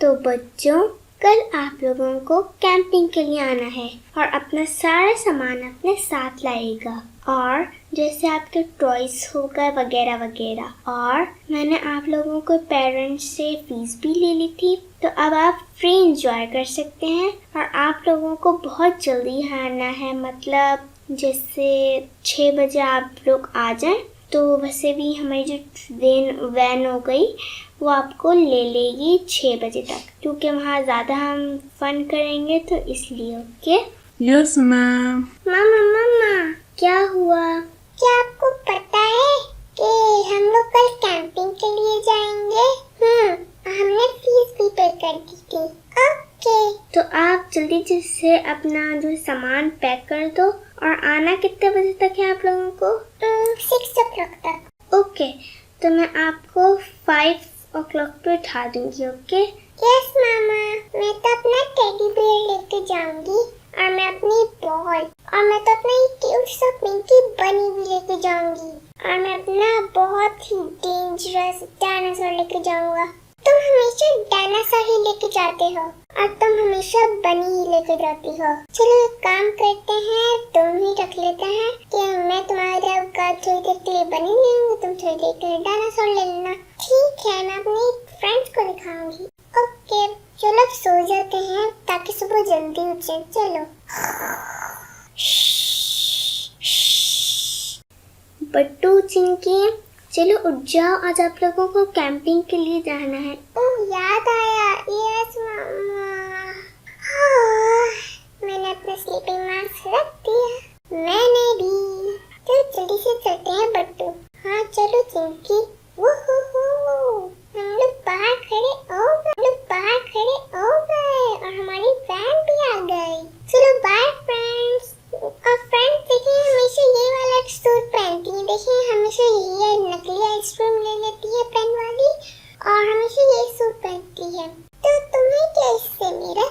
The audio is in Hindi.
तो बच्चों, कल आप लोगों को कैंपिंग के लिए आना है और अपना सारा सामान अपने साथ लाएगा और जैसे आपके टॉयज हो गए वगैरह वगैरह। और मैंने आप लोगों को पेरेंट्स से फीस भी ले ली थी, तो अब आप फ्री एंजॉय कर सकते हैं। और आप लोगों को बहुत जल्दी आना है, मतलब जैसे 6 बजे आप लोग आ जाएं तो वैसे भी हमारी जो वैन हो गई वो आपको ले लेगी 6 बजे तक, क्योंकि वहाँ ज़्यादा हम फन करेंगे तो इसलिए। ओके? Yes ma'am. मामा मामा क्या हुआ? क्या आपको पता है कि हम लोग कल कैंपिंग के लिए जाएंगे? हमने फीस भी पे कर दी थी। ओके, तो आप जल्दी से अपना जो सामान पैक कर दो। और आना कितने बजे तक है आप लोगों को? 6 o'clock तक। ओके, तो मैं आपको 5 o'clock पे उठा दूंगी। ओके? यस मामा, मैं तो अपना टेडी बियर लेके जाऊंगी और मैं अपनी बॉल और मैं तो अपना क्यूट सा पिंकी बनी भी लेके जाऊंगी और मैं अपना बहुत ही डेंजरस डायनासोर लेके जाऊंगा। तुम हमेशा डायनासोर ही लेके जाते हो और तुम हमेशा बनी ही लेके जाती हो। चलो एक काम करते हैं, तुम ही रख लेते हैं कि मैं तुम्हारे थोड़ी देर के लिए बनी लूंगी, तुम थोड़ी देर के लिए डायनासोर ले लेना। ठीक है, मैं अपनी फ्रेंड्स को दिखाऊंगी। ओके, चलो अब सो जाते हैं ताकि सुबह जल्दी उठ जाए। चलो। बट्टू चिंकी, चलो उठ जाओ, आज आप लोगों को कैंपिंग के लिए जाना है। ओह याद आया। यस मामा। मैंने अपना स्लीपिंग मास्क रख दिया। मैंने भी। तो जल्दी से चलते हैं बट्टू। हाँ चलो चिंकी। हम लोग बाहर खड़े हो गए और हमारी वैन भी आ गई। चलो बाय फ्रेंड्स। और फ्रेंड्स देखिए, हमेशा ये वाला सूट पहनती है। देखिए हमेशा ये नकली आइसक्रीम ले लेती है पेन वाली और हमेशा ये सूट पहनती है। तो तुम्हें क्या इससे? मेरा